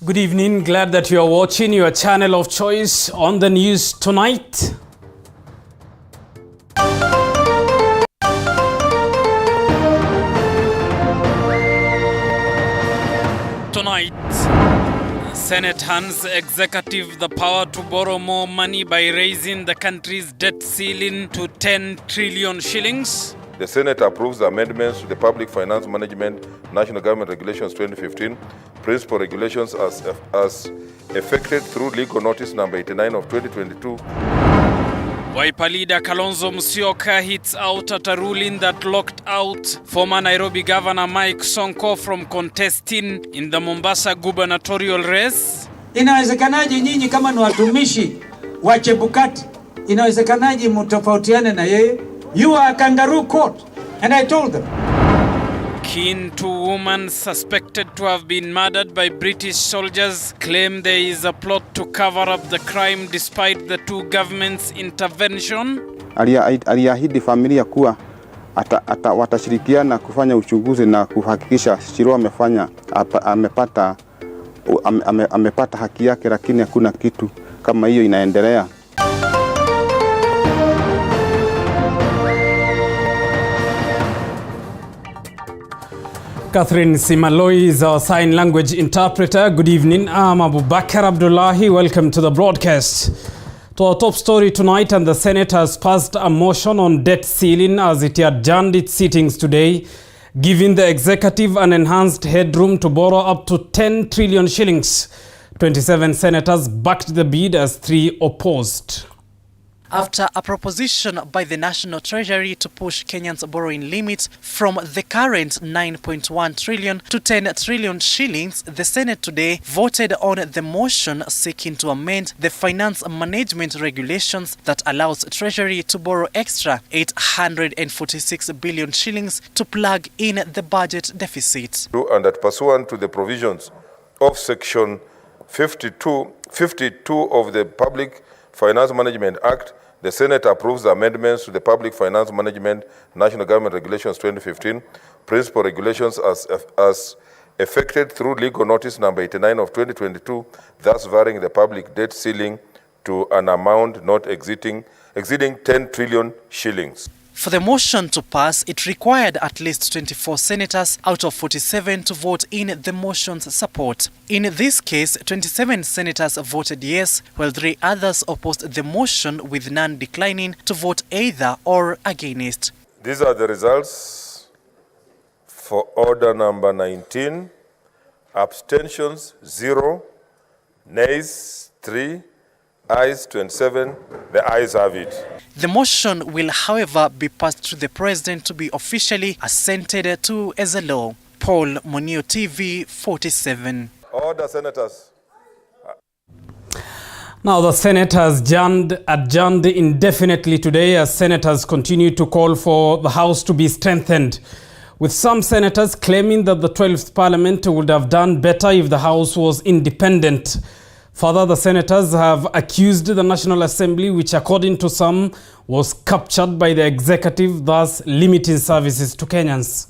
Good evening. Glad that you are watching your channel of choice on the news tonight. Tonight, Senate hands executive the power to borrow more money by raising the country's debt ceiling to 10 trillion shillings. The Senate approves the amendments to the Public Finance Management National Government Regulations 2015, Principal Regulations as effected through legal notice number 89 of 2022. Wiper leader Kalonzo Musyoka hits out at a ruling that locked out former Nairobi Governor Mike Sonko from contesting in the Mombasa gubernatorial race. Inawezekanaje nyinyi kama ni watumishi wa Chebukati? Inawezekanaje mtofautiane na yeye? You are a kangaroo court, and I told them. Keen two women suspected to have been murdered by British soldiers claim there is a plot to cover up the crime despite the two governments' intervention. Aliahidi familia kuwa watashirikiana kufanya uchunguzi na kuhakikisha Shiro amepata haki yake, lakini hakuna kitu kama hiyo inaendelea. Catherine Simaloi is our sign language interpreter. Good evening. I'm Abubakar Abdullahi. Welcome to the broadcast. To our top story tonight, and the Senate has passed a motion on debt ceiling as it adjourned its sittings today, giving the executive an enhanced headroom to borrow up to 10 trillion shillings. 27 senators backed the bid as 3 opposed. After a proposition by the National Treasury to push Kenya's borrowing limit from the current 9.1 trillion to 10 trillion shillings, the Senate today voted on the motion seeking to amend the finance management regulations that allows Treasury to borrow extra 846 billion shillings to plug in the budget deficit. And that pursuant to the provisions of Section 52 of the Public Finance Management Act, the Senate approves the amendments to the Public Finance Management National Government Regulations 2015, Principal Regulations as effected through legal notice number 89 of 2022, thus varying the public debt ceiling to an amount not exceeding 10 trillion shillings. For the motion to pass, it required at least 24 senators out of 47 to vote in the motion's support. In this case, 27 senators voted yes, while 3 others opposed the motion, with none declining to vote either or against. These are the results for order number 19. Abstentions 0, nays 3, ayes 27. The ayes have it. The motion will, however, be passed to the President to be officially assented to as a law. Paul Monio, TV 47. Order, senators. Now, the Senate has adjourned indefinitely today as senators continue to call for the House to be strengthened, with some senators claiming that the 12th Parliament would have done better if the House was independent. Further, the senators have accused the National Assembly, which according to some was captured by the executive, thus limiting services to Kenyans.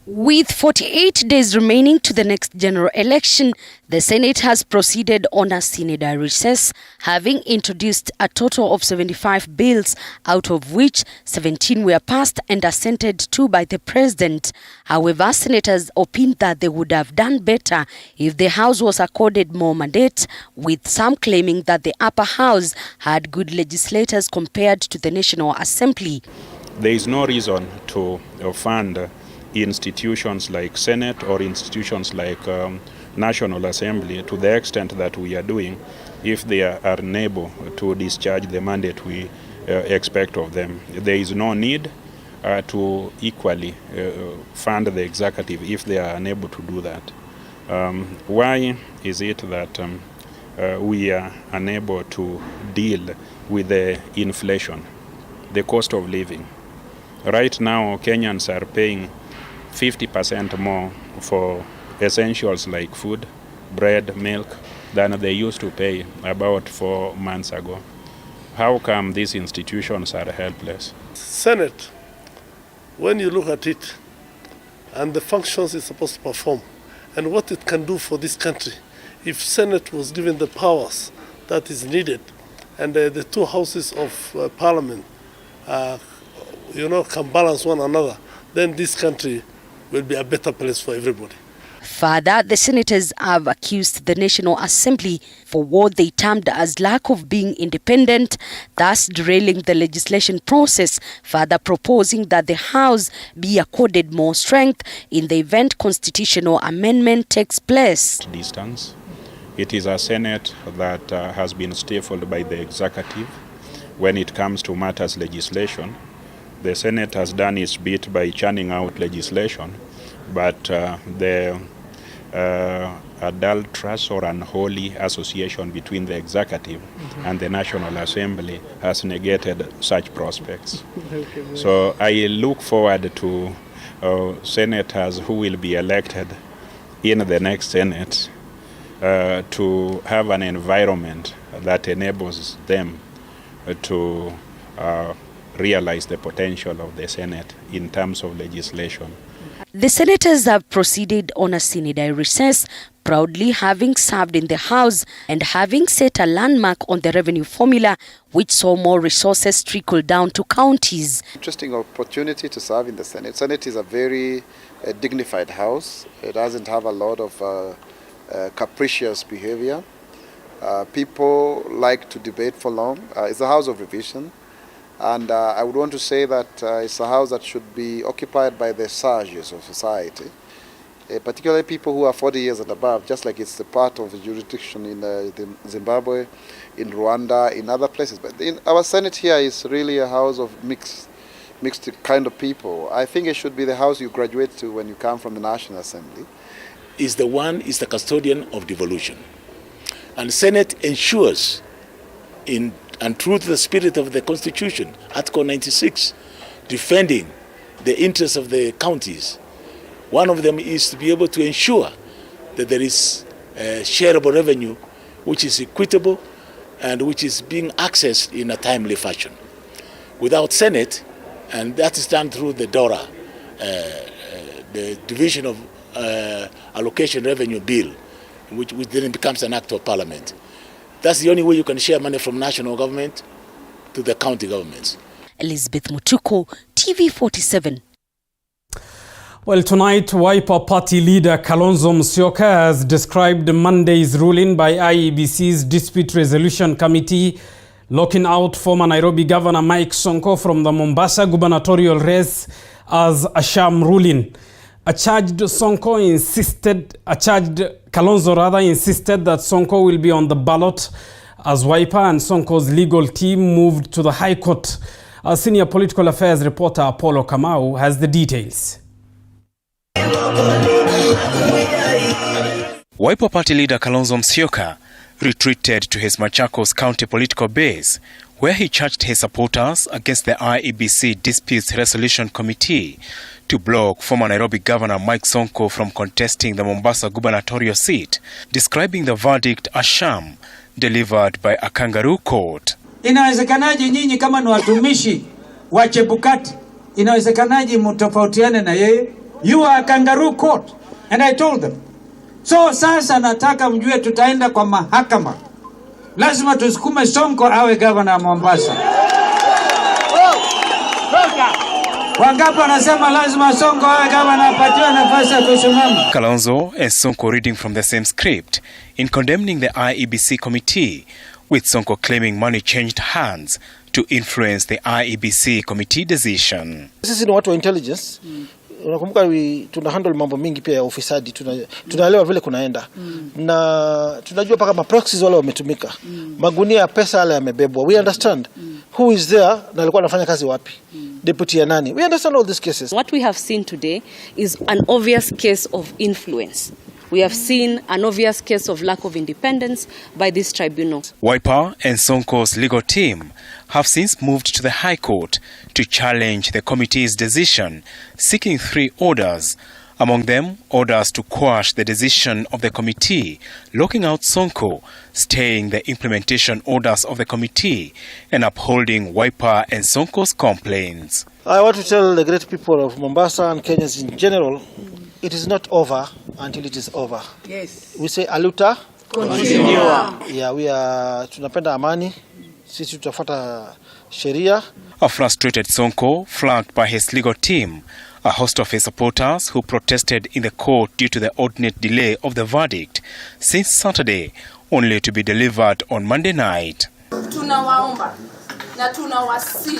With 48 days remaining to the next general election, the Senate has proceeded on a synodal recess, having introduced a total of 75 bills, out of which 17 were passed and assented to by the President. However, senators opined that they would have done better if the House was accorded more mandate, with some claiming that the upper house had good legislators compared to the National Assembly. There is no reason to fund institutions like Senate or institutions like National Assembly to the extent that we are doing if they are unable to discharge the mandate we expect of them. There is no need to equally fund the executive if they are unable to do that. Why is it that we are unable to deal with the inflation, the cost of living? Right now, Kenyans are paying 50% more for essentials like food, bread, milk, than they used to pay about 4 months ago. How come these institutions are helpless? Senate, when you look at it and the functions it's supposed to perform, and what it can do for this country. If Senate was given the powers that is needed, and the two houses of Parliament, can balance one another, then this country will be a better place for everybody. Further, the senators have accused the National Assembly for what they termed as lack of being independent, thus derailing the legislation process, further proposing that the House be accorded more strength in the event constitutional amendment takes place. Distance. It is a Senate that has been stifled by the executive when it comes to matters legislation. The Senate has done its bit by churning out legislation, but the adulterous or unholy association between the executive and the National Assembly has negated such prospects. So I look forward to senators who will be elected in the next Senate to have an environment that enables them to realize the potential of the Senate in terms of legislation. The senators have proceeded on a sine-die recess, proudly having served in the House and having set a landmark on the revenue formula, which saw more resources trickle down to counties. Interesting opportunity to serve in the Senate. Senate is a very dignified house. It doesn't have a lot of capricious behavior. People like to debate for long. It's a house of revision. And I would want to say that it's a house that should be occupied by the sages of society, particularly people who are 40 years and above, just like it's the part of the jurisdiction in Zimbabwe, in Rwanda, in other places. But our Senate here is really a house of mixed kind of people. I think it should be the house you graduate to when you come from the National Assembly. Is the custodian of devolution. And Senate ensures and true to the spirit of the Constitution, Article 96, defending the interests of the counties. One of them is to be able to ensure that there is shareable revenue which is equitable and which is being accessed in a timely fashion. Without Senate, and that is done through the DORA, the Division of Allocation Revenue Bill, which then becomes an act of Parliament. That's the only way you can share money from national government to the county governments. Elizabeth Mutuko, TV47. Well, tonight, Wiper Party leader Kalonzo Musyoka has described Monday's ruling by IEBC's Dispute Resolution Committee locking out former Nairobi Governor Mike Sonko from the Mombasa gubernatorial race as a sham ruling. Kalonzo insisted that Sonko will be on the ballot as Wiper and Sonko's legal team moved to the High Court. Our senior political affairs reporter Apollo Kamau has the details. Wiper Party leader Kalonzo Musyoka retreated to his Machakos County political base, where he charged his supporters against the IEBC Disputes Resolution Committee to block former Nairobi Governor Mike Sonko from contesting the Mombasa gubernatorial seat, describing the verdict as sham delivered by a kangaroo court. Inawezekanaje nyinyi kama ni watumishi wa Chebukati, inawezekanaje mtofautiane na yeye? You are a kangaroo court. And I told them. So sasa nataka mjue tutaenda kwa mahakama. Lazima tusukume Sonko awe governor wa Mombasa. Wangapi wanasema lazima Sonko awe governor apatiwe nafasi ya kusimama? Kalonzo and Sonko reading from the same script in condemning the IEBC committee, with Sonko claiming money changed hands to influence the IEBC committee decision. Sisi ni watu wa intelligence. Unakumbuka tuna handle mambo mingi pia ya ufisadi, tunaelewa vile kunaenda. Na tunajua paka maproxies wale wametumika. Magunia ya pesa yale yamebebwa. We understand who is there na alikuwa anafanya kazi wapi. Deputy ya nani. We understand all these cases. What we have seen today is an obvious case of influence. We have seen an obvious case of lack of independence by this tribunal. Wiper and Sonko's legal team have since moved to the High Court to challenge the committee's decision, seeking 3 orders. Among them, orders to quash the decision of the committee, locking out Sonko, staying the implementation orders of the committee, and upholding Wiper and Sonko's complaints. I want to tell the great people of Mombasa and Kenyans in general it is not over until it is over. Yes. We say aluta continua. Yeah, we are tunapenda amani. Sisi tutafuata sheria. A frustrated Sonko, flanked by his legal team, a host of his supporters who protested in the court due to the ordinate delay of the verdict since Saturday, only to be delivered on Monday night. Tunawaomba na tunawasihi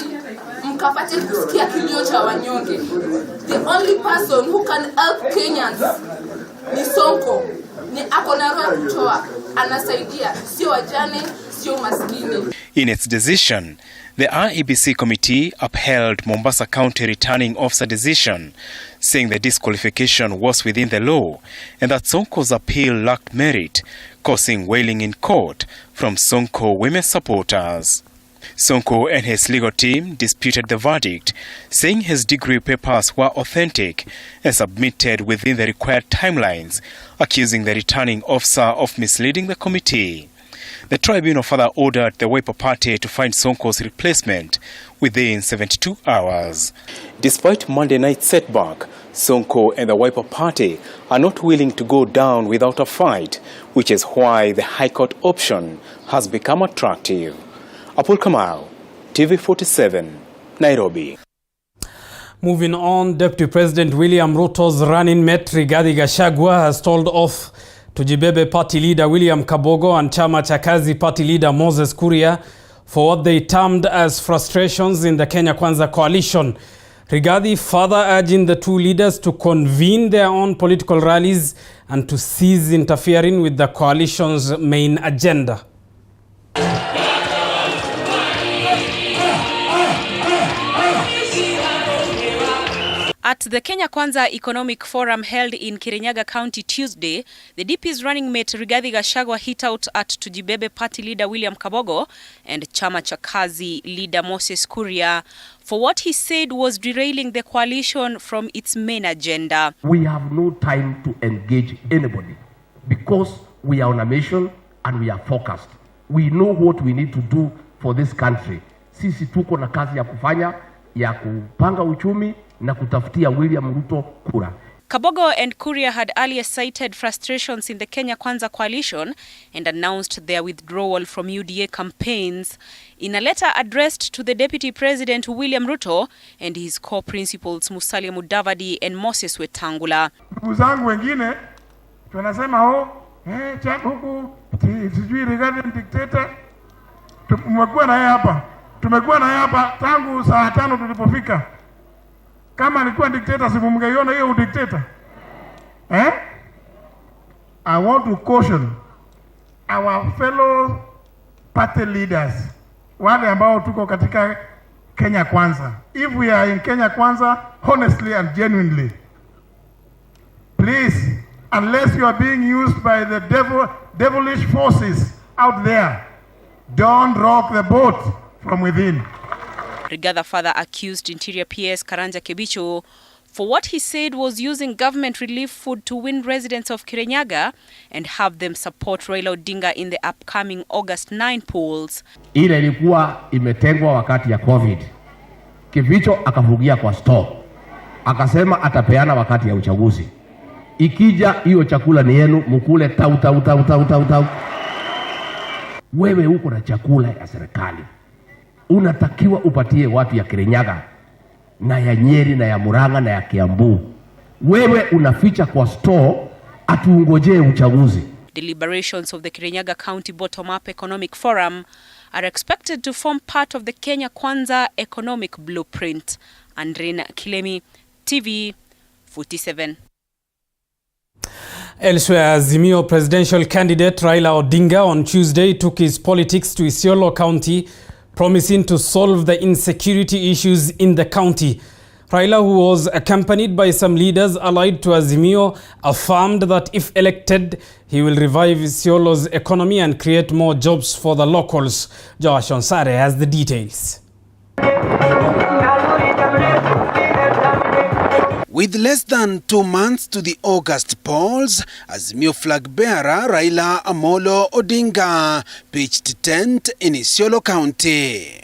mkapate kusikia kilio cha wanyonge. The only person who can help Kenyans ni Sonko. Ni ako na roho kutoa, anasaidia, sio wajane, sio maskini. In its decision, the IEBC committee upheld Mombasa County returning officer decision, saying the disqualification was within the law and that Sonko's appeal lacked merit, causing wailing in court from Sonko women supporters. Sonko and his legal team disputed the verdict, saying his degree papers were authentic and submitted within the required timelines, accusing the returning officer of misleading the committee. The tribunal further ordered the Wiper Party to find Sonko's replacement within 72 hours. Despite Monday night's setback, Sonko and the Wiper Party are not willing to go down without a fight, which is why the High Court option has become attractive. Apul Kamau, TV47, Nairobi. Moving on, Deputy President William Ruto's running mate Rigathi Gachagua has told off Tujibebe Party leader William Kabogo and Chama cha Kazi Party leader Moses Kuria for what they termed as frustrations in the Kenya Kwanza coalition. Rigathi further urging the two leaders to convene their own political rallies and to cease interfering with the coalition's main agenda. At the Kenya Kwanza Economic Forum held in Kirinyaga County Tuesday, the DP's running mate Rigathi Gachagua hit out at Tujibebe Party leader William Kabogo and Chama cha Kazi leader Moses Kuria for what he said was derailing the coalition from its main agenda. We have no time to engage anybody because we are on a mission and we are focused. We know what we need to do for this country. Sisi tuko na kazi ya kufanya, ya kupanga uchumi na kutafutia William Ruto kura. Kabogo and Kuria had earlier cited frustrations in the Kenya Kwanza coalition and announced their withdrawal from UDA campaigns in a letter addressed to the Deputy President William Ruto and his co-principals Musalia Mudavadi and Moses Wetangula. Ndugu zangu wengine tunasema huku sijui Rigathi dictator. Tumekuwa na yeye hapa tangu saa 5 tulipofika. Kama alikuwa dictator simungeiona hiyo udictator. I want to caution our fellow party leaders, wale ambao tuko katika Kenya Kwanza. If we are in Kenya Kwanza honestly and genuinely, please, unless you are being used by the devilish forces out there, don't rock the boat from within. Rigathi further accused Interior PS Karanja Kebicho for what he said was using government relief food to win residents of Kirinyaga and have them support Raila Odinga in the upcoming August 9 polls. Ile ilikuwa imetengwa wakati ya COVID. Kebicho akavugia kwa store. Akasema atapeana wakati ya uchaguzi. Ikija hiyo chakula ni yenu, mkule tau. Wewe uko na chakula ya serikali. Unatakiwa upatie watu ya Kirinyaga na ya Nyeri na ya Murang'a na ya Kiambu. Wewe unaficha kwa store atuongojee uchaguzi. Deliberations of the Kirinyaga County Bottom-up Economic Forum are expected to form part of the Kenya Kwanza Economic Blueprint. Andrina Kilemi, TV 47. Elsewhere, Azimio presidential candidate Raila Odinga on Tuesday took his politics to Isiolo County, promising to solve the insecurity issues in the county. Raila, who was accompanied by some leaders allied to Azimio, affirmed that if elected, he will revive Isiolo's economy and create more jobs for the locals. Joash Onsare has the details. With less than 2 months to the August polls, Azimio flag bearer Raila Amolo Odinga pitched tent in Isiolo County.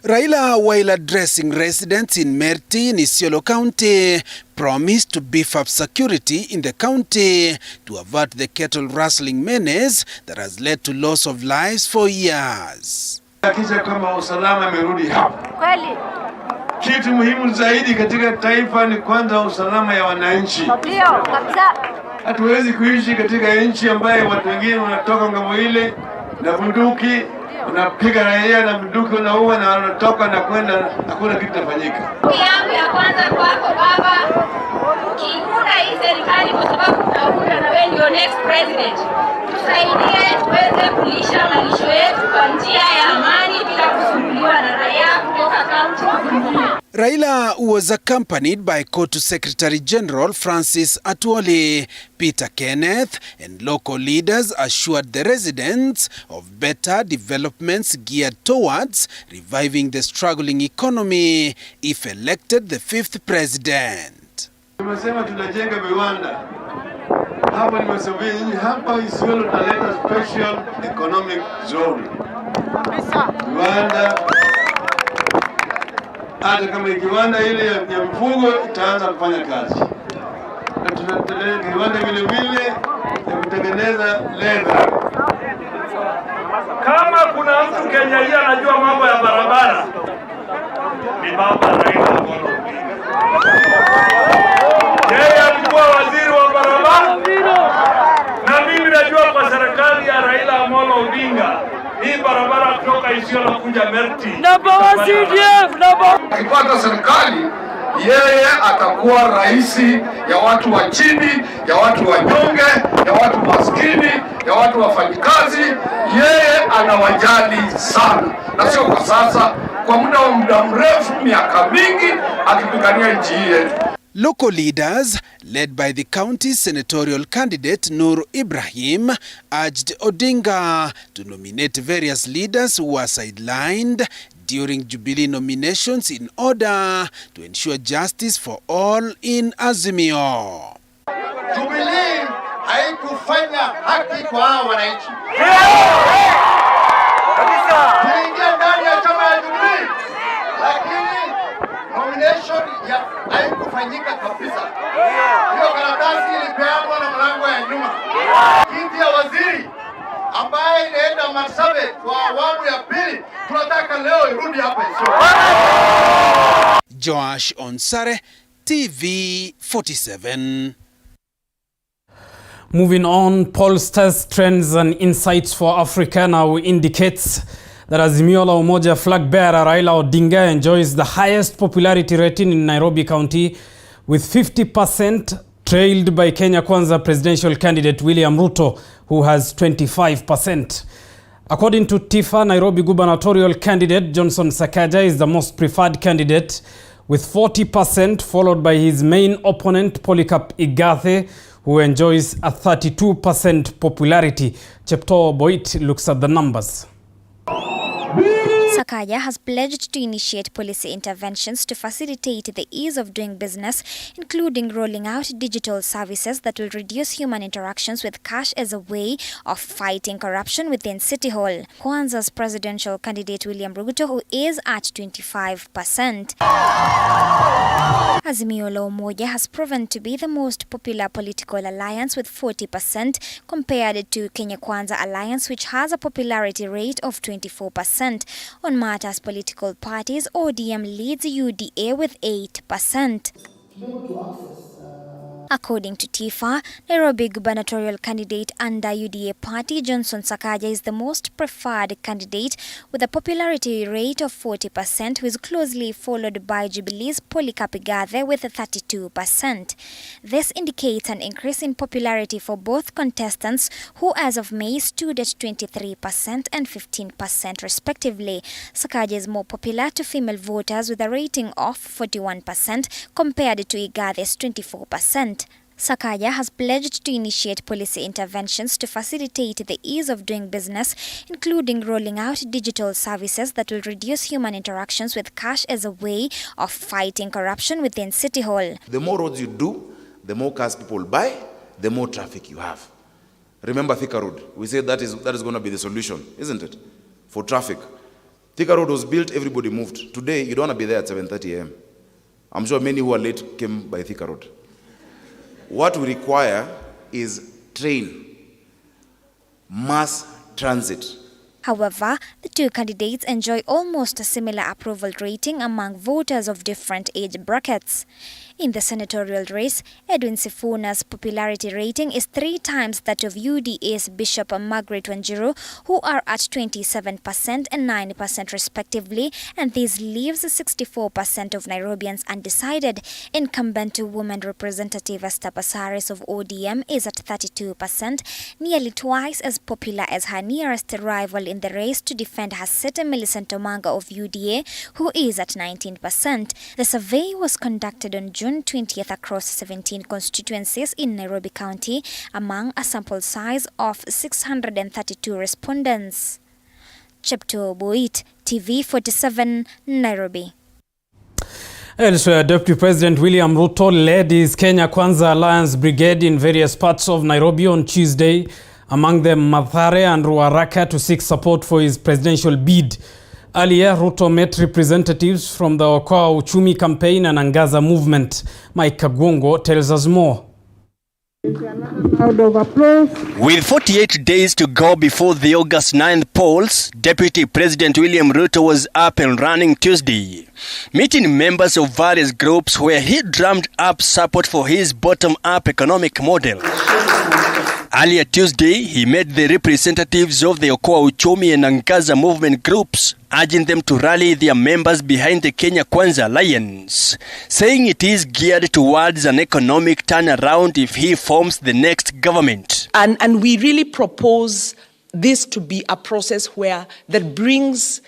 Raila, while addressing residents in Merti in Isiolo County, promised to beef up security in the county to avert the cattle rustling menace that has led to loss of lives for years. Hakikisha kama usalama imerudi hapa. Kweli. Kitu muhimu zaidi katika taifa ni kwanza usalama ya wananchi. Ndio, kabisa. Hatuwezi kuishi katika nchi ambayo watu wengine wanatoka ngambo ile na bunduki, wanapiga raia na bunduki wanaua na wanatoka na kwenda, hakuna kitu kitafanyika. Yangu ya kwanza kwako baba, ukiunda hii serikali kwa sababu utaunda na wewe ndio next president. Tusaidie tuweze kulisha malisho yetu kwa njia ya amani bila kusumbuliwa na raia kutoka kaunti. Raila was accompanied by COTU Secretary General Francis Atwoli. Peter Kenneth and local leaders assured the residents of better developments geared towards reviving the struggling economy if elected the 5th president. Tumesema tunajenga viwanda. Hapa nimesema nyinyi hapa Isiolo tunaleta special economic zone. Viwanda hata kama kiwanda ile ya mfugo itaanza kufanya kazi. Na tunataka kiwanda vile ya kutengeneza leather. Kama kuna mtu Kenya hii anajua mambo ya barabara, ni baba Raila Amolo Odinga. Yeye alikuwa waziri wa barabara, na mimi najua kwa serikali ya Raila Amolo Odinga hii barabara kutoka Isiolo kuja Merti. Akipata serikali, yeye atakuwa raisi ya watu wa chini, ya watu wanyonge, ya watu maskini, ya watu wafanyikazi. Yeye anawajali sana, na sio kwa sasa, kwa muda mrefu, miaka mingi akipigania nchi yetu. Local leaders, led by the county's senatorial candidate Nur Ibrahim, urged Odinga to nominate various leaders who were sidelined during Jubilee nominations in order to ensure justice for all in Azimio. Jubilee haikufanya haki kwa hao wananchi. Tuliingia ndani ya chama ya Jubilee, lakini nomination ya haikufanyika kabisa. Hiyo karatasi ilipeanwa na mlango ya nyuma. Kiti ya waziri ambaye inaenda Marsabit kwa awamu ya pili, tunataka leo irudi hapa Isiolo. Joash Onsare, TV 47. Moving on, pollsters, trends and insights for Africa now indicates that Azimio la Umoja flag bearer Raila Odinga enjoys the highest popularity rating in Nairobi County, with 50%, trailed by Kenya Kwanza presidential candidate William Ruto, who has 25%. According to TIFA, Nairobi gubernatorial candidate Johnson Sakaja is the most preferred candidate with 40%, followed by his main opponent Polycarp Igathe, who enjoys a 32% popularity. Chepto Boit looks at the numbers. Sakaja has pledged to initiate policy interventions to facilitate the ease of doing business, including rolling out digital services that will reduce human interactions with cash as a way of fighting corruption within City Hall. Kwanza's presidential candidate William Ruto, who is at 25%. Azimio la Umoja has proven to be the most popular political alliance with 40%, compared to Kenya Kwanza alliance, which has a popularity rate of 24%. On matters political parties, ODM leads UDA with 8%. According to TIFA, Nairobi gubernatorial candidate under UDA party Johnson Sakaja is the most preferred candidate with a popularity rate of 40%, who is closely followed by Jubilee's Polycarp Igathe with 32%. This indicates an increase in popularity for both contestants, who as of May stood at 23% and 15% respectively. Sakaja is more popular to female voters with a rating of 41% compared to Igathe's 24%. Sakaja has pledged to initiate policy interventions to facilitate the ease of doing business, including rolling out digital services that will reduce human interactions with cash as a way of fighting corruption within City Hall. The more roads you do, the more cars people buy, the more traffic you have. Remember Thika Road. We said that is going to be the solution, isn't it? For traffic. Thika Road was built, everybody moved. Today, you don't want to be there at 7:30 a.m. I'm sure many who are late came by Thika Road. What we require is train, mass transit. However, the two candidates enjoy almost a similar approval rating among voters of different age brackets. In the senatorial race, Edwin Sifuna's popularity rating is 3 times that of UDA's Bishop Agnes Wanjiru, who are at 27% and 9% respectively, and this leaves 64% of Nairobians undecided. Incumbent woman representative Esther Passaris of ODM is at 32%, nearly twice as popular as her nearest rival in the race to defend her seat, Millicent Omanga of UDA, who is at 19%. The survey was conducted on June 20th across 17 constituencies in Nairobi County among a sample size of 632 respondents. Chepto Boit, TV47, Nairobi. Elsewhere, Deputy President William Ruto led his Kenya Kwanza Alliance Brigade in various parts of Nairobi on Tuesday, among them Mathare and Ruaraka, to seek support for his presidential bid. Earlier, Ruto met representatives from the Okoa Uchumi campaign and Angaza movement. Mike Kagwongo tells us more. With 48 days to go before the August 9th polls, Deputy President William Ruto was up and running Tuesday, meeting members of various groups where he drummed up support for his bottom-up economic model. Earlier Tuesday, he met the representatives of the Okoa Uchumi and Angaza movement groups, urging them to rally their members behind the Kenya Kwanza Alliance, saying it is geared towards an economic turnaround if he forms the next government. And we really propose this to be a process that brings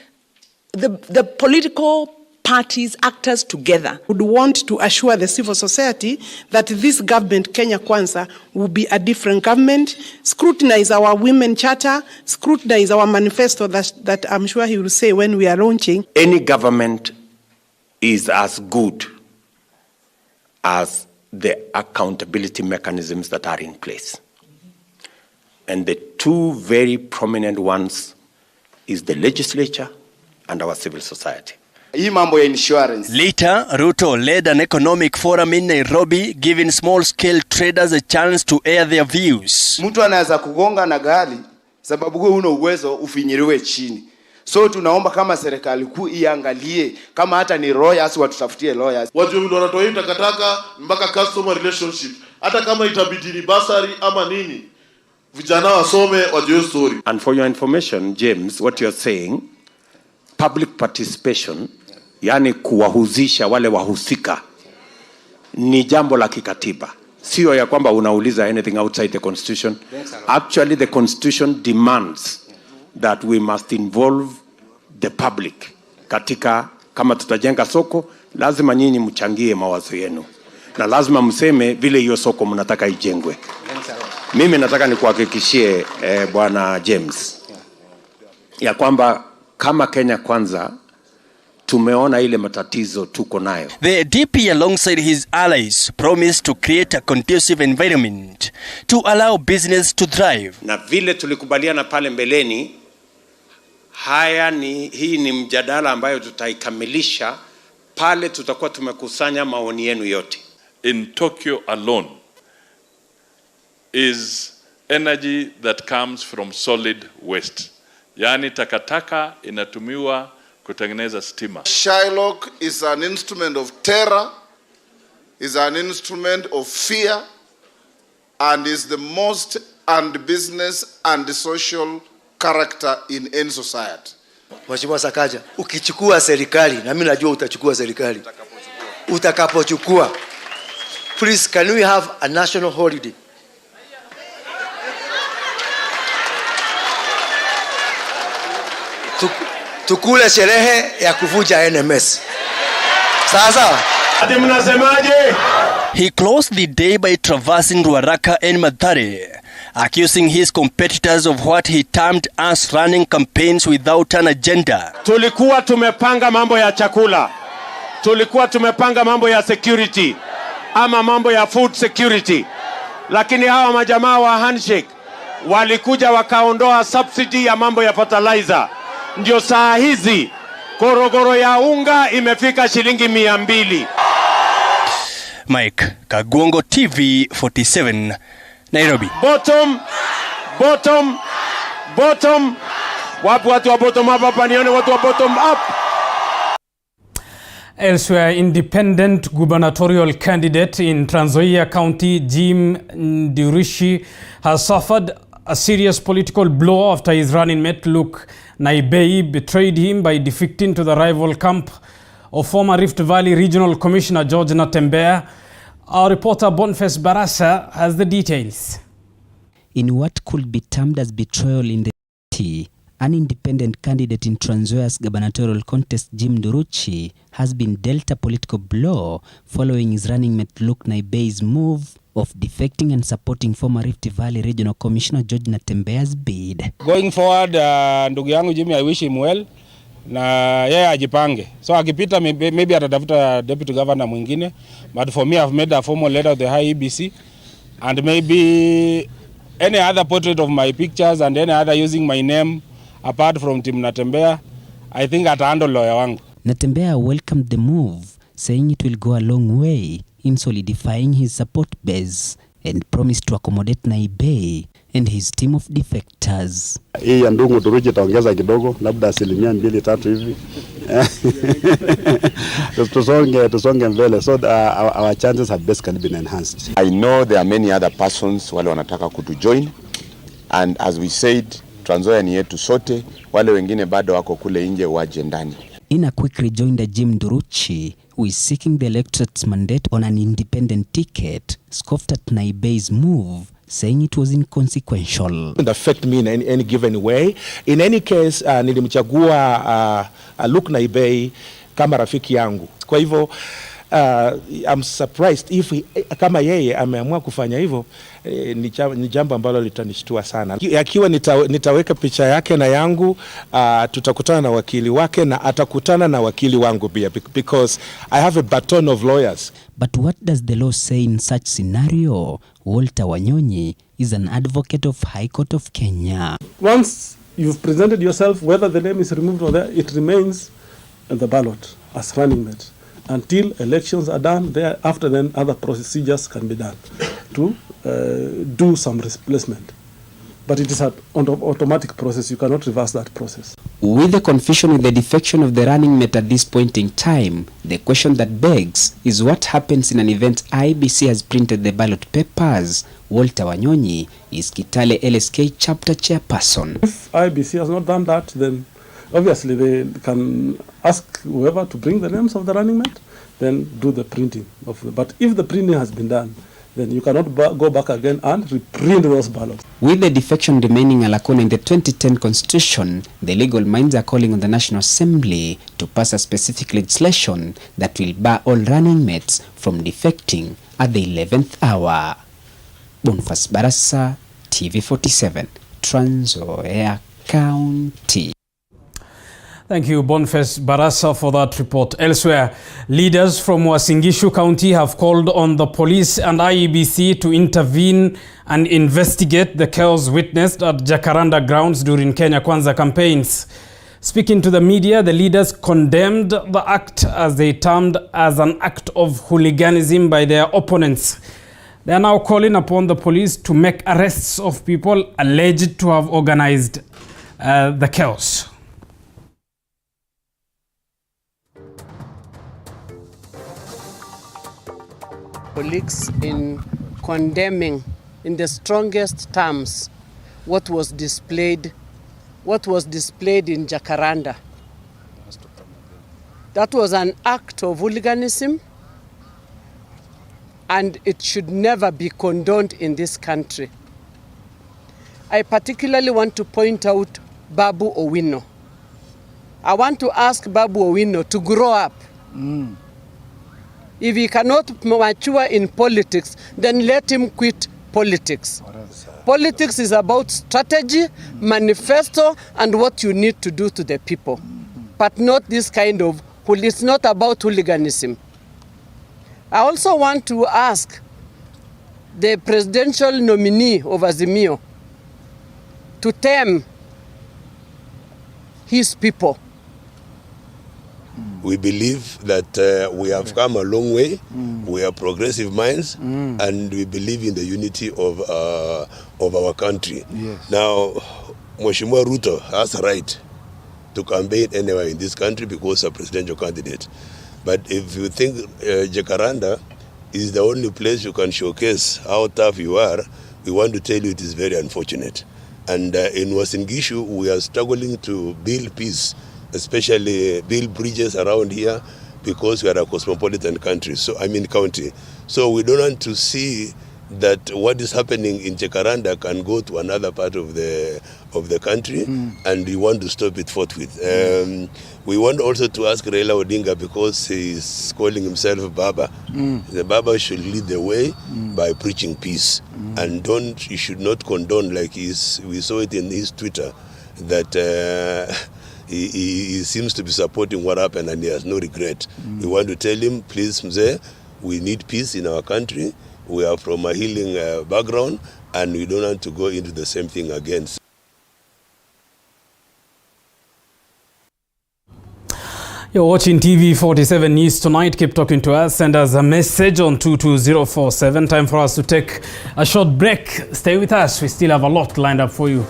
the political parties, actors together. We would want to assure the civil society that this government, Kenya Kwanza, will be a different government, scrutinize our women charter, scrutinize our manifesto that I'm sure he will say when we are launching. Any government is as good as the accountability mechanisms that are in place. And the two very prominent ones is the legislature and our civil society. Later, Ruto led an economic forum in Nairobi, giving small-scale traders a chance to air their views. Mtu anaweza kugonga na gari sababu wewe una uwezo ufinyiriwe chini. So tunaomba kama serikali kuu iangalie kama hata ni lawyers watutafutie lawyers. Watu ndio wanatoa takataka mpaka customer relationship. Hata kama itabidi ni basari ama nini. Vijana wasome wajue story. And for your information, James, what you are saying, public participation, yani kuwahusisha wale wahusika, ni jambo la kikatiba. Sio ya kwamba unauliza anything outside the constitution. Actually, the constitution demands that we must involve the public. Katika, kama tutajenga soko, lazima nyinyi mchangie mawazo yenu. Na lazima mseme vile hiyo soko mnataka ijengwe. Mimi nataka nikuhakikishie bwana James ya kwamba kama Kenya Kwanza tumeona ile matatizo tuko nayo. The DP alongside his allies promised to create a conducive environment to allow business to thrive. Na vile tulikubaliana pale mbeleni, hii ni mjadala ambayo tutaikamilisha pale tutakuwa tumekusanya maoni yenu yote. In Tokyo alone is energy that comes from solid waste. Yani takataka inatumiwa kutengeneza stima. Shylock is an instrument of terror, is an instrument of fear, and is the most anti-business and social character in any society. Mheshimiwa Sakaja, ukichukua serikali, na mimi najua utachukua serikali. Utakapochukua, please can we have a national holiday? Tukule sherehe ya kuvuja NMS. Sasa ati mnasemaje? He closed the day by traversing Ruaraka and Mathare, accusing his competitors of what he termed as running campaigns without an agenda. Tulikuwa tumepanga mambo ya chakula. Tulikuwa tumepanga mambo ya security ama mambo ya food security. Lakini hawa majamaa wa handshake walikuja wakaondoa subsidy ya mambo ya fertilizer. Ndio saa hizi korokoro ya unga imefika shilingi 200. Mike Kagwongo, TV 47, Nairobi. Bottom. Wapi watu wa bottom up hapa, nione watu wa bottom up. Elsewhere, independent gubernatorial candidate in Nzoia County, Jim Ndurishi, has suffered a serious political blow after his running mate Luke Naibei betrayed him by defecting to the rival camp of former Rift Valley Regional Commissioner George Natembeya. Our reporter Boniface Barasa has the details. In what could be termed as betrayal in the city, an independent candidate in Nzoia's gubernatorial contest, Jim Ndurishi, has been dealt a political blow following his running mate Luke Naibei's move of defecting and supporting former Rift Valley Regional Commissioner George Natembeya's bid. Going forward, ndugu yangu Jimmy, I wish him well, na yeye ajipange. So akipita maybe atatafuta deputy governor mwingine, but for me I've made a formal letter to the high EBC, and maybe any other portrait of my pictures and any other using my name apart from Team Natembeya, I think atahandle lawyer wangu. Natembeya welcomed the move, saying it will go a long way in solidifying his support base and promised to accommodate Naibei and his team of defectors. Hii ya ndungu Ndurishi taongeza kidogo, labda 2-3 hivi. Tusonge mbele, so our chances have basically been enhanced. I know there are many other persons wale wanataka kutujoin, and as we said, Nzoia ni yetu sote, wale wengine bado wako kule nje waje ndani. In a quick rejoinder, Jim Ndurishi, who is seeking the electorate's mandate on an independent ticket, scoffed at Naibei's move, saying it was inconsequential. It doesn't affect me in any given way. In any case, nilimchagua Luke Naibei kama rafiki yangu. Kwa hivyo, I'm surprised if kama yeye ameamua kufanya hivyo, ni jambo ambalo litanishtua sana. Akiwa nitaweka picha yake na yangu, tutakutana na wakili wake na atakutana na wakili wangu pia, because I have a baton of lawyers. But what does the law say in such scenario? Walter Wanyonyi is an advocate of High Court of Kenya. Once you've presented yourself, whether the name is removed or there, it remains in the ballot as running mate until elections are done. Thereafter, then other procedures can be done to do some replacement. But it is an automatic process. You cannot reverse that process. With the confusion with the defection of the running mate at this point in time, the question that begs is what happens in an event IBC has printed the ballot papers. Walter Wanyonyi is Kitale LSK chapter chairperson. If IBC has not done that, then obviously they can ask whoever to bring the names of the running mate, then do the printing of the. But if the printing has been done, then you cannot go back again and reprint those ballots. With the defection remaining a lacuna in the 2010 constitution, the legal minds are calling on the National Assembly to pass a specific legislation that will bar all running mates from defecting at the 11th hour. Boniface Barasa, TV 47, Nzoia County. Thank you, Boniface Barasa, for that report. Elsewhere, leaders from Uasin Gishu County have called on the police and IEBC to intervene and investigate the chaos witnessed at Jacaranda grounds during Kenya Kwanza campaigns. Speaking to the media, the leaders condemned the act as they termed as an act of hooliganism by their opponents. They are now calling upon the police to make arrests of people alleged to have organized the chaos. Colleagues in condemning in the strongest terms what was displayed in Jacaranda. That was an act of hooliganism, and it should never be condoned in this country. I particularly want to point out Babu Owino. I want to ask Babu Owino to grow up. If he cannot mature in politics, then let him quit politics. Politics is about strategy, manifesto, and what you need to do to the people. But not this kind of, it's not about hooliganism. I also want to ask the presidential nominee of Azimio to tame his people We believe that we have come a long way. We are progressive minds, and we believe in the unity of our country. Yes. Now, Mheshimiwa Ruto has a right to campaign anywhere in this country because he's a presidential candidate. But if you think Jacaranda is the only place you can showcase how tough you are, we want to tell you it is very unfortunate. And in Uasin Gishu, we are struggling to build peace, especially build bridges around here, because we are a cosmopolitan country. County. So we don't want to see that what is happening in Jacaranda can go to another part of the country, and we want to stop it forthwith. We want also to ask Raila Odinga, because he is calling himself Baba. The Baba should lead the way by preaching peace, and he should not condone, like we saw it in his Twitter, that he seems to be supporting what happened and he has no regret. We want to tell him, please, Mzee, we need peace in our country. We are from a healing background, and we don't want to go into the same thing again. You're watching TV 47 News Tonight. Keep talking to us. Send us a message on 22047. Time for us to take a short break. Stay with us. We still have a lot lined up for you.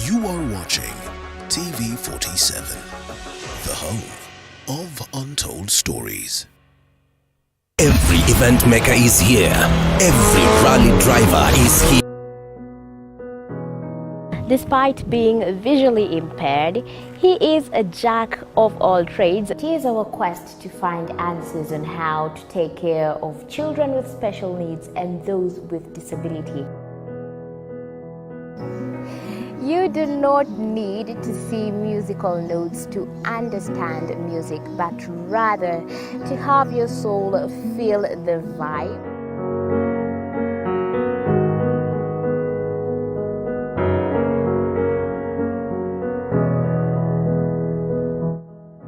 You are watching TV 47, the home of untold stories. Every event maker is here. Every rally driver is here. Despite being visually impaired, he is a jack of all trades. It is our quest to find answers on how to take care of children with special needs and those with disability. You do not need to see musical notes to understand music, but rather to have your soul feel the vibe.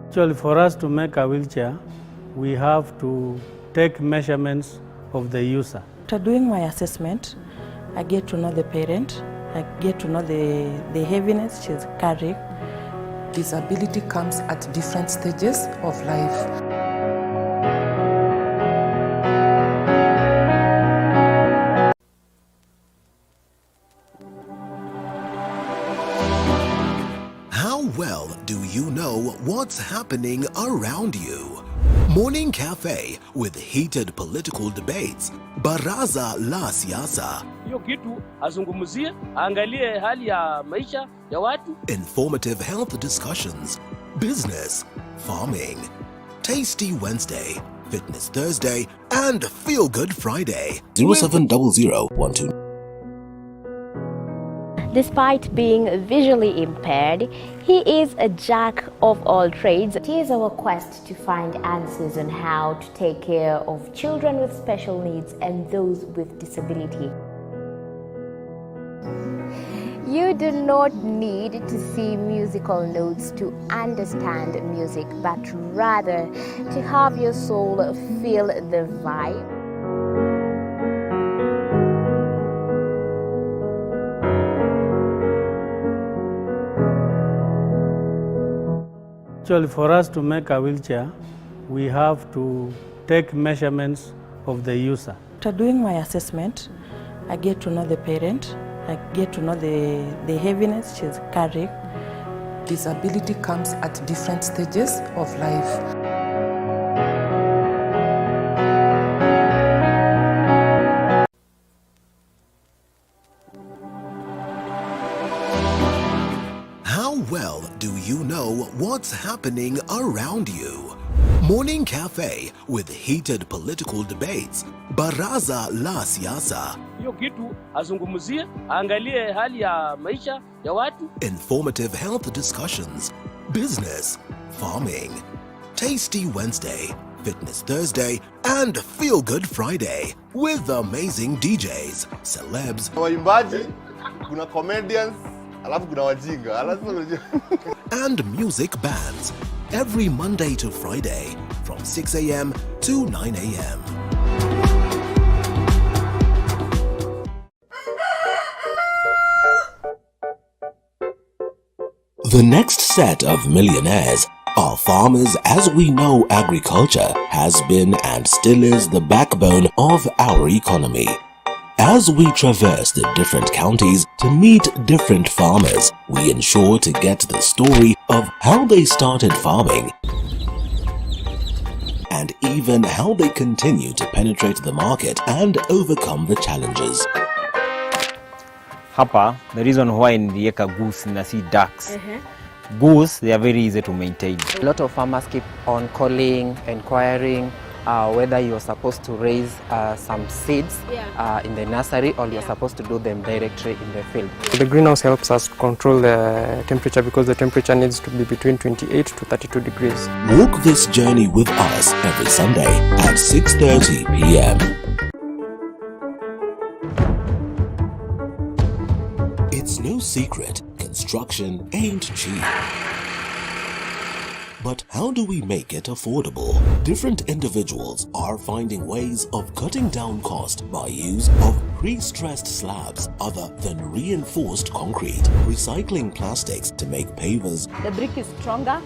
Actually, for us to make a wheelchair, we have to take measurements of the user. After doing my assessment, I get to know the parent. I get to know the heaviness she's carrying. Disability comes at different stages of life. How well do you know what's happening around you? Morning Cafe with heated political debates. Baraza la Siasa. Hiyo kitu azungumzie, angalie hali ya maisha ya watu. Informative health discussions. Business, farming. Tasty Wednesday, Fitness Thursday, and Feel Good Friday. 070012. Despite being visually impaired, he is a jack of all trades. It is our quest to find answers on how to take care of children with special needs and those with disability. You do not need to see musical notes to understand music, but rather to have your soul feel the vibe. Actually, for us to make a wheelchair, we have to take measurements of the user. After doing my assessment, I get to know the parent. I get to know the heaviness she's carrying. Disability comes at different stages of life. How well do you know what's happening around you? Morning Cafe with heated political debates. Baraza la Siasa. Hiyo kitu azungumzie, angalie hali ya maisha ya watu. Informative health discussions. Business, farming. Tasty Wednesday, Fitness Thursday, and Feel Good Friday with amazing DJs, celebs, waimbaji, kuna comedians, alafu kuna wajinga, and music bands every Monday to Friday from 6 a.m. to 9 a.m. The next set of millionaires are farmers, as we know agriculture has been and still is the backbone of our economy. As we traverse the different counties to meet different farmers, we ensure to get the story of how they started farming and even how they continue to penetrate the market and overcome the challenges. Hapa, the reason why nilieka goose na si ducks. Goose, they are very easy to maintain. A lot of farmers keep on calling, inquiring whether you're supposed to raise some seeds in the nursery or you're supposed to do them directly in the field. The greenhouse helps us control the temperature because the temperature needs to be between 28 to 32 degrees. Walk this journey with us every Sunday at 6:30 p.m. It's no secret, construction ain't cheap. But how do we make it affordable? Different individuals are finding ways of cutting down cost by use of pre-stressed slabs other than reinforced concrete, recycling plastics to make pavers. The brick is stronger,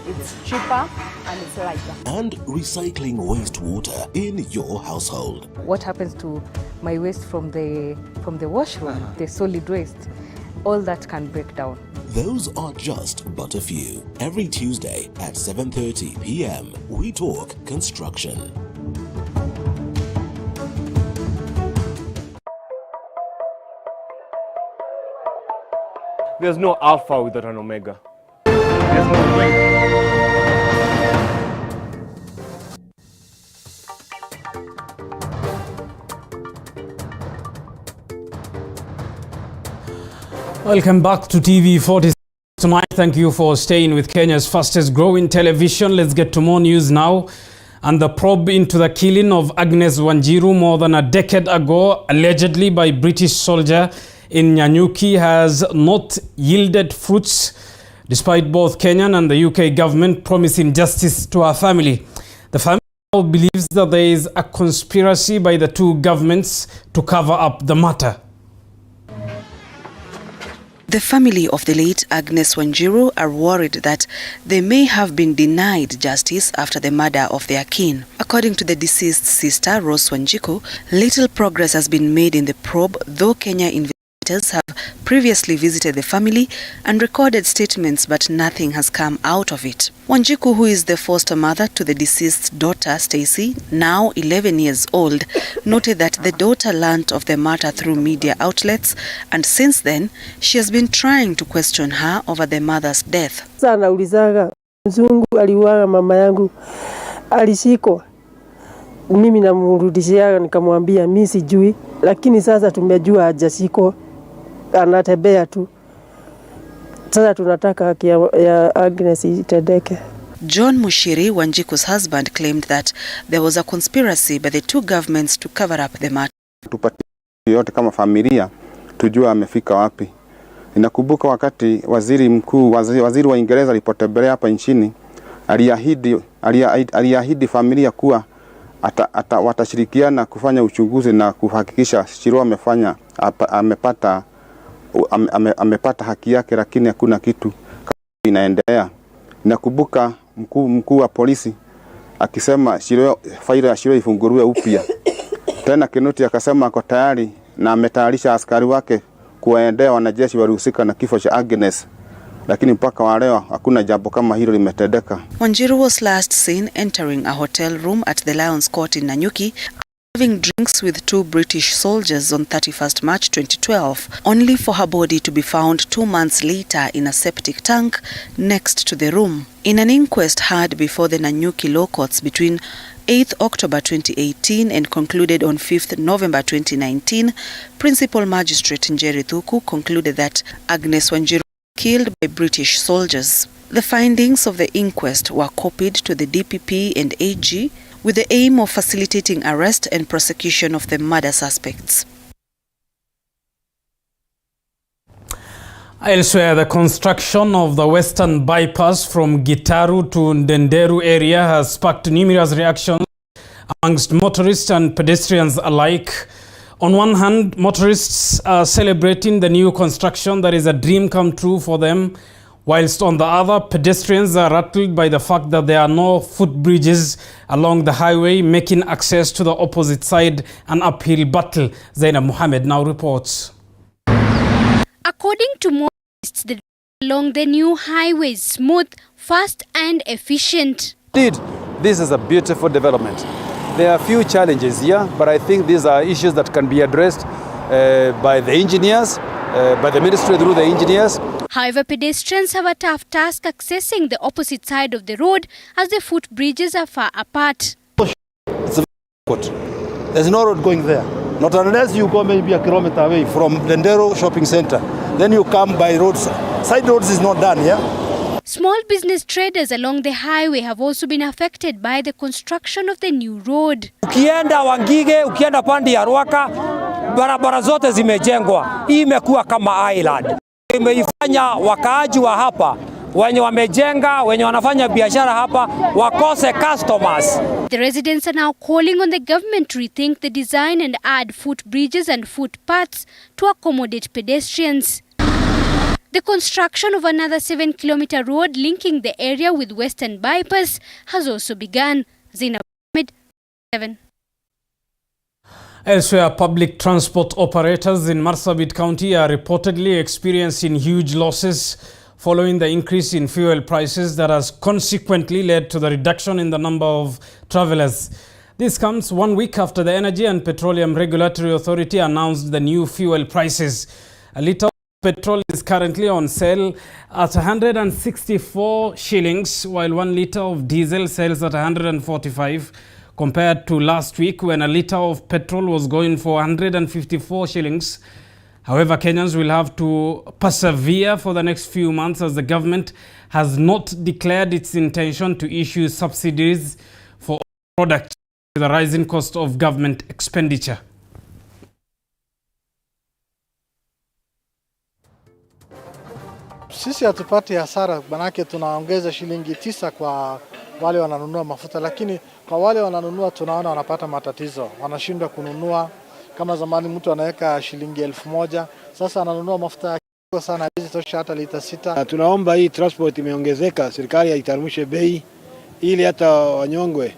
it's cheaper, and it's lighter. And recycling wastewater in your household. What happens to my waste from the washroom, the solid waste? All that can break down. Those are just but a few. Every Tuesday at 7:30 p.m. we talk construction. There's no alpha without an omega. There's no way. Welcome back to TV46 tonight. Thank you for staying with Kenya's fastest growing television. Let's get to more news now. And the probe into the killing of Agnes Wanjiru more than a decade ago, allegedly by British soldier in Nanyuki, has not yielded fruits, despite both Kenyan and the UK government promising justice to her family. The family now believes that there is a conspiracy by the two governments to cover up the matter. The family of the late Agnes Wanjiru are worried that they may have been denied justice after the murder of their kin. According to the deceased sister, Rose Wanjiru, little progress has been made in the probe, though Kenya investigators have previously visited the family and recorded statements, but nothing has come out of it. Wanjiru, who is the foster mother to the deceased daughter, Stacy, now 11 years old, noted that the daughter learnt of the matter through media outlets, and since then, she has been trying to question her over the mother's death. Sana ulizaga, mzungu aliuaga mama yangu, alishikwa. Mimi namrudishia nikamwambia mimi sijui, lakini sasa tumejua hajashikwa, anatembea tu. Sasa tunataka haki ya Agnes itendeke. John Mushiri, Wanjiku's husband, claimed that there was a conspiracy by the two governments to cover up the matter. Tupatie yote kama familia tujue amefika wapi. Ninakumbuka wakati waziri mkuu, waziri wa Uingereza alipotembelea hapa nchini, aliahidi familia kuwa watashirikiana kufanya uchunguzi na kuhakikisha Shiro amepata haki yake, lakini hakuna kitu inaendelea. Nakumbuka mkuu wa polisi akisema faili ya Shiro ifunguliwe upya. Tena Kinuti akasema ako tayari na ametayarisha askari wake kuwaendea wanajeshi walihusika na kifo cha Agnes. Lakini mpaka wa leo hakuna jambo kama hilo limetendeka. Wanjiru was last seen entering a hotel room at the Lions Court in Nanyuki, having drinks with two British soldiers on 31st March 2012, only for her body to be found 2 months later in a septic tank next to the room. In an inquest held before the Nanyuki law courts between 8th October 2018 and concluded on 5th November 2019, Principal Magistrate Njeri Thuku concluded that Agnes Wanjiru was killed by British soldiers. The findings of the inquest were copied to the DPP and AG with the aim of facilitating arrest and prosecution of the murder suspects. Elsewhere, the construction of the western bypass from Gitaru to Ndenderu area has sparked numerous reactions amongst motorists and pedestrians alike. On one hand, motorists are celebrating the new construction that is a dream come true for them, Whilst on the other, pedestrians are rattled by the fact that there are no footbridges along the highway, making access to the opposite side an uphill battle. Zainab Mohammed now reports. According to motorists, the along the new highway is smooth, fast and efficient. Indeed, this is a beautiful development. There are a few challenges here, but I think these are issues that can be addressed by the engineers, by the ministry through the engineers. However, pedestrians have a tough task accessing the opposite side of the road as the footbridges are far apart. It's a road. There's no road going there. Not unless you go maybe a kilometer away from Lendero shopping center. Then you come by roads. Side roads is not done, yeah? Small business traders along the highway have also been affected by the construction of the new road. Ukienda Wangige, ukienda pande ya Ruaka, barabara zote zimejengwa. Hii imekuwa kama island. Imeifanya wakaaji wa hapa, wenye wamejenga, wenye wanafanya biashara hapa, wakose customers. The residents are now calling on the government to rethink the design and add footbridges and footpaths to accommodate pedestrians. The construction of another 7-kilometer road linking the area with Western Bypass has also begun. Zainab Mohammed, 7. Elsewhere, public transport operators in Marsabit County are reportedly experiencing huge losses following the increase in fuel prices that has consequently led to the reduction in the number of travelers. This comes 1 week after the Energy and Petroleum Regulatory Authority announced the new fuel prices. A litre of petrol is currently on sale at 164 shillings, while 1 litre of diesel sells at 145, compared to last week when a litre of petrol was going for 154 shillings. However, Kenyans will have to persevere for the next few months as the government has not declared its intention to issue subsidies for products with the rising cost of government expenditure. Sisi hatupati hasara, manake tunaongeza shilingi 9 kwa wale wananunua mafuta, lakini kwa wale wananunua tunaona wanapata matatizo, wanashindwa kununua. Kama zamani mtu anaweka shilingi 1000, sasa ananunua mafuta kwa sana hizi tosha hata lita 6. Tunaomba hii transport imeongezeka, serikali iteremshe bei ili hata wanyongwe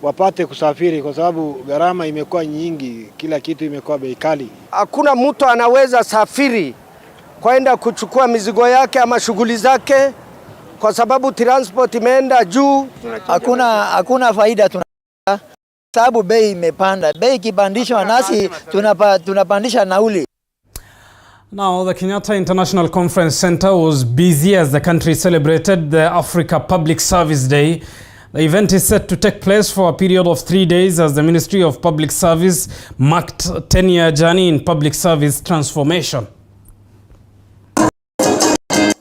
wapate kusafiri, kwa sababu gharama imekuwa nyingi, kila kitu imekuwa bei kali. Hakuna mtu anaweza safiri kwenda kuchukua mizigo yake ama shughuli zake kwa sababu transport imeenda juu. Hakuna faida sababu bei imepanda. Bei kipandishwa nasi tunapandisha nauli. Now, the Kenyatta International Conference Center was busy as the country celebrated the Africa Public Service Day. The event is set to take place for a period of 3 days as the Ministry of Public Service marked a 10-year journey in public service transformation.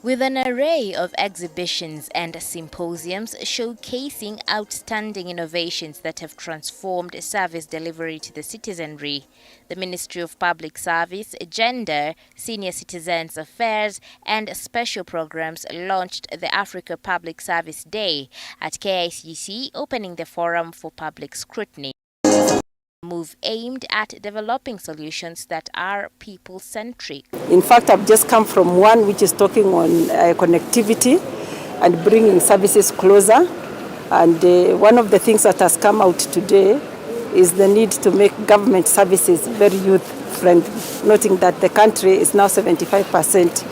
With an array of exhibitions and symposiums showcasing outstanding innovations that have transformed service delivery to the citizenry, the Ministry of Public Service, Gender, Senior Citizens Affairs and Special Programs launched the Africa Public Service Day at KICC, opening the forum for public scrutiny. Move aimed at developing solutions that are people-centric. In fact, I've just come from one which is talking on connectivity and bringing services closer. And one of the things that has come out today is the need to make government services very youth-friendly, noting that the country is now 75%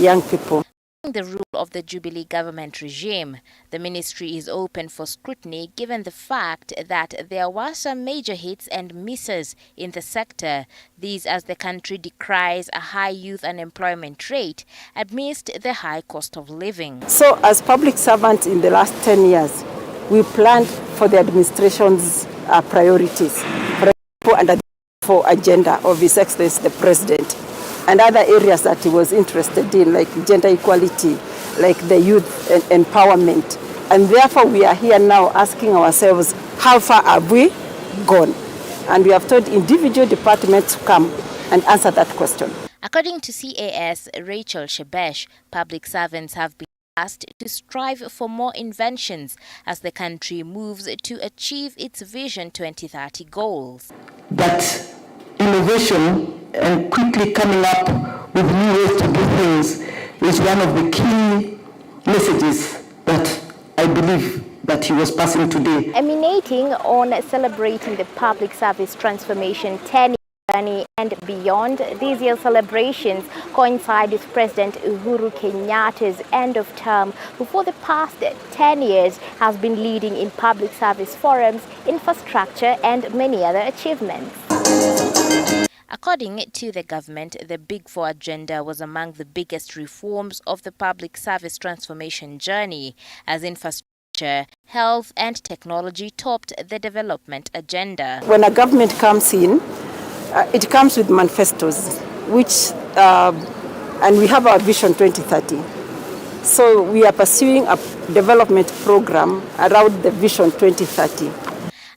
young people. The rule of the Jubilee government regime, the ministry is open for scrutiny given the fact that there were some major hits and misses in the sector. These as the country decries a high youth unemployment rate amidst the high cost of living. So as public servants in the last 10 years, we planned for the administration's priorities, for example, under the agenda of His Excellency the President, and other areas that he was interested in, like gender equality, like the youth empowerment. And therefore, we are here now asking ourselves, how far have we gone? And we have told individual departments to come and answer that question. According to CAS Rachel Shebesh, public servants have been asked to strive for more inventions as the country moves to achieve its Vision 2030 goals. That innovation and quickly coming up with new ways to do things is one of the key messages that I believe that he was passing today. Emanating on celebrating the public service transformation 10 journey and beyond, these year's celebrations coincide with President Uhuru Kenyatta's end of term, who for the past 10 years has been leading in public service forums, infrastructure and many other achievements. According to the government, the Big Four agenda was among the biggest reforms of the public service transformation journey, as infrastructure, health and technology topped the development agenda. When a government comes in, it comes with manifestos, which, and we have our Vision 2030. So we are pursuing a development program around the Vision 2030.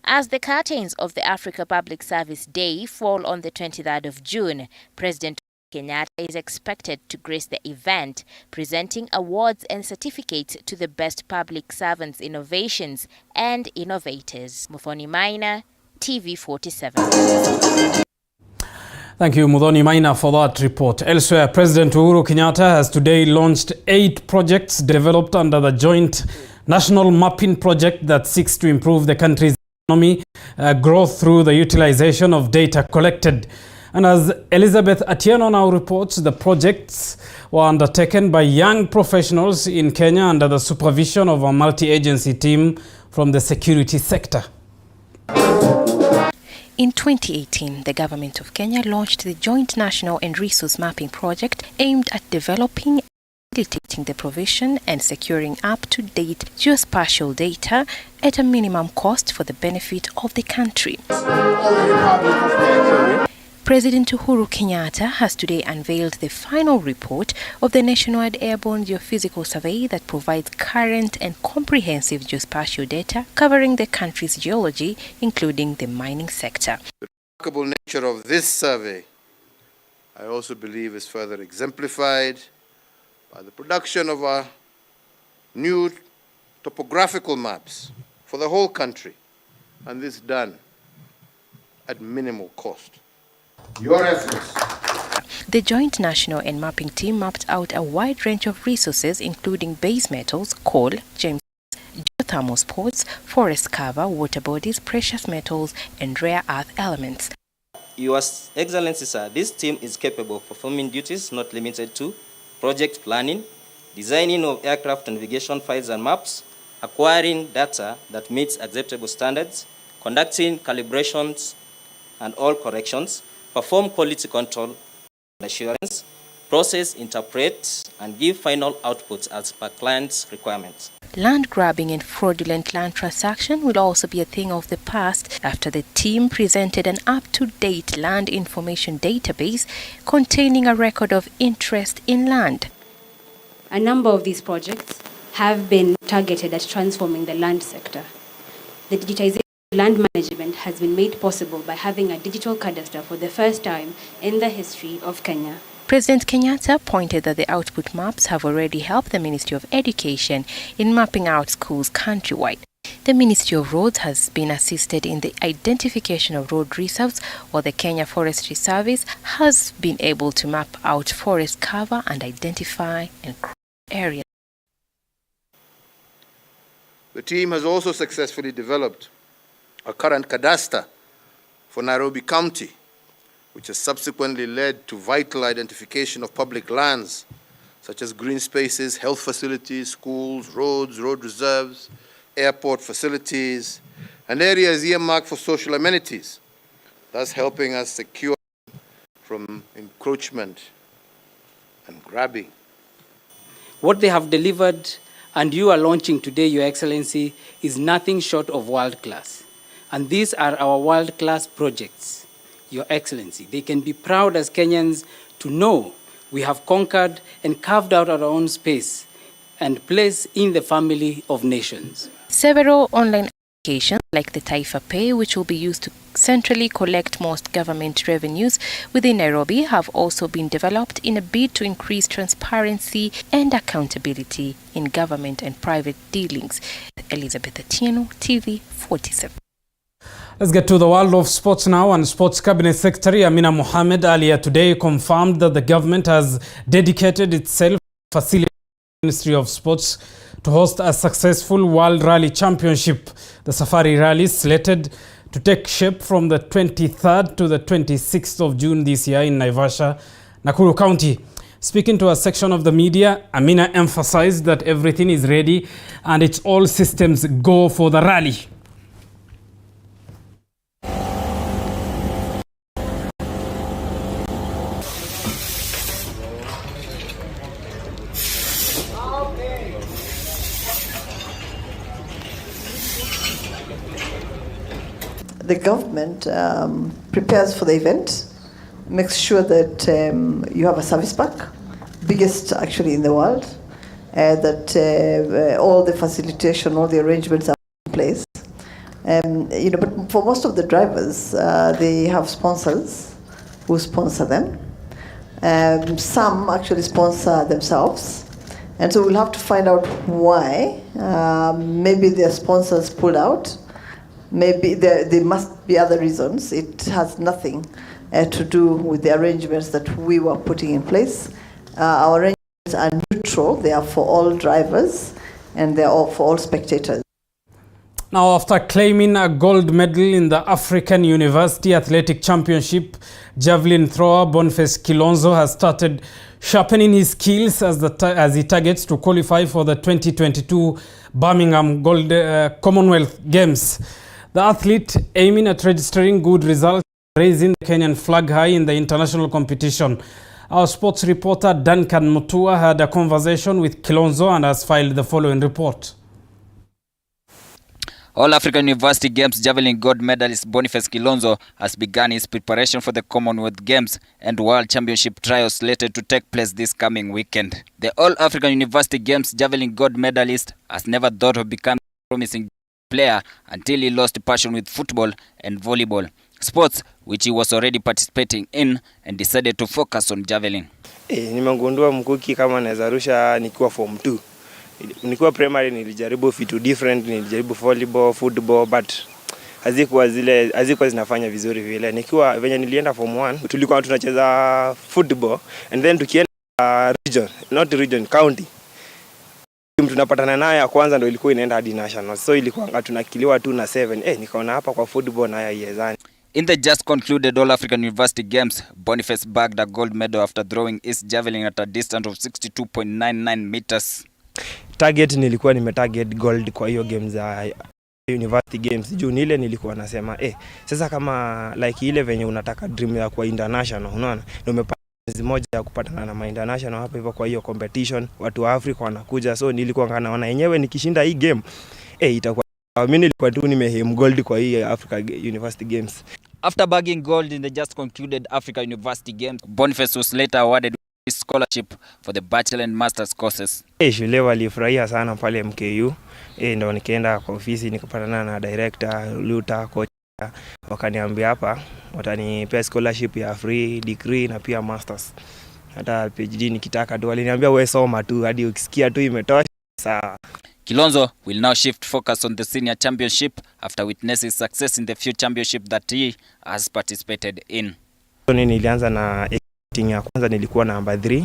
As the curtains of the Africa Public Service Day fall on the 23rd of June, President Kenyatta is expected to grace the event, presenting awards and certificates to the best public servants, innovations and innovators. Muthoni Maina, TV47. Thank you, Muthoni Maina, for that report. Elsewhere, President Uhuru Kenyatta has today launched 8 projects developed under the joint national mapping project that seeks to improve the country's economy growth through the utilization of data collected. And as Elizabeth Atieno now reports, the projects were undertaken by young professionals in Kenya under the supervision of a multi-agency team from the security sector. In 2018, the government of Kenya launched the Joint National and Resource Mapping Project aimed at developing, facilitating the provision and securing up-to-date geospatial data at a minimum cost for the benefit of the country. President Uhuru Kenyatta has today unveiled the final report of the nationwide airborne geophysical survey that provides current and comprehensive geospatial data covering the country's geology, including the mining sector. The remarkable nature of this survey, I also believe, is further exemplified by the production of our new topographical maps for the whole country, and this done at minimal cost. Your efforts. The Joint National and Mapping Team mapped out a wide range of resources, including base metals, coal, gemstones, geothermal sports, forest cover, water bodies, precious metals, and rare earth elements. Your Excellency, sir, this team is capable of performing duties not limited to project planning, designing of aircraft navigation files and maps, acquiring data that meets acceptable standards, conducting calibrations and all corrections, perform quality control and assurance, process, interpret, and give final outputs as per client's requirements. Land grabbing and fraudulent land transaction will also be a thing of the past after the team presented an up-to-date land information database containing a record of interest in land. A number of these projects have been targeted at transforming the land sector. The digitization of land management has been made possible by having a digital cadastre for the first time in the history of Kenya. President Kenyatta pointed that the output maps have already helped the Ministry of Education in mapping out schools countrywide. The Ministry of Roads has been assisted in the identification of road reserves, while the Kenya Forestry Service has been able to map out forest cover and identify encroached areas. The team has also successfully developed a current cadastre for Nairobi County, which has subsequently led to vital identification of public lands, such as green spaces, health facilities, schools, roads, road reserves, airport facilities, and areas earmarked for social amenities, thus helping us secure from encroachment and grabbing. What they have delivered and you are launching today, Your Excellency, is nothing short of world-class. And these are our world-class projects, Your Excellency. They can be proud as Kenyans to know we have conquered and carved out our own space and place in the family of nations. Several online applications like the Taifa Pay, which will be used to centrally collect most government revenues within Nairobi, have also been developed in a bid to increase transparency and accountability in government and private dealings. Elizabeth Atieno, TV 47. Let's get to the world of sports now, and Sports Cabinet Secretary Amina Mohamed earlier today confirmed that the government has dedicated itself facilitated by the Ministry of Sports to host a successful World Rally Championship. The Safari Rally is slated to take shape from the 23rd to the 26th of June this year in Naivasha, Nakuru County. Speaking to a section of the media, Amina emphasized that everything is ready and it's all systems go for the rally. The government prepares for the event, makes sure that you have a service park, biggest actually in the world, that all the facilitation, all the arrangements are in place. But for most of the drivers, they have sponsors who sponsor them. Some actually sponsor themselves. And so we'll have to find out why. Maybe their sponsors pulled out. Maybe there must be other reasons. It has nothing to do with the arrangements that we were putting in place. Our arrangements are neutral. They are for all drivers and they are all for all spectators. Now, after claiming a gold medal in the African University Athletic Championship, javelin thrower Boniface Kilonzo has started sharpening his skills as he targets to qualify for the 2022 Birmingham Commonwealth Games. The athlete, aiming at registering good results, raising the Kenyan flag high in the international competition. Our sports reporter Duncan Mutua had a conversation with Kilonzo and has filed the following report. All-African University Games javelin gold medalist Boniface Kilonzo has begun his preparation for the Commonwealth Games and World Championship trials slated to take place this coming weekend. The All-African University Games javelin gold medalist has never thought of becoming a promising player until he lost passion with football and volleyball, sports which he was already participating in, and decided to focus on javelin. Nimegundua mkuki kama naweza rusha nikiwa form 2. Nikiwa primary nilijaribu vitu different, nilijaribu volleyball, football, but hazikuwa zinafanya vizuri vile. Nikiwa venye nilienda form 1 tulikuwa tunacheza football, and then tukienda county. Tunapatana naye ya kwanza ndio ilikuwa inaenda hadi national. So ilikuwa tunakiliwa 2 na 7. Nikaona hapa kwa football na yezani. In the just concluded All-African University Games, Boniface bagged a gold medal after throwing his javelin at a distance of 62.99 meters. Target nilikuwa nimetarget gold kwa hiyo games za University Games. Juu ile nilikuwa nasema sasa kama like ile venye unataka dream ya kwa international, unaona? Ndio umepata moja ya kupatana na international hapa hivyo kwa hiyo competition, watu wa Afrika wanakuja, so nilikuwa naona yenyewe nikishinda hii game itakuwa mimi nilikuwa tu nimehem gold kwa hii Africa University Games. After bagging gold in the just concluded Africa University Games, Boniface was later awarded his scholarship for the bachelor and master's courses. Shule walifurahia sana pale MKU. Ndio nikaenda kwa ofisi nikapatana na director Ruto, coach, wakaniambia hapa watanipea scholarship ya free degree na pia masters. Hata PhD nikitaka tu waliniambia wewe soma tu hadi ukisikia tu imetosha sawa. Kilonzo will now shift focus on the senior championship after witnessing success in the few championship that he has participated in. Nilianza na acting ya kwanza, nilikuwa namba 3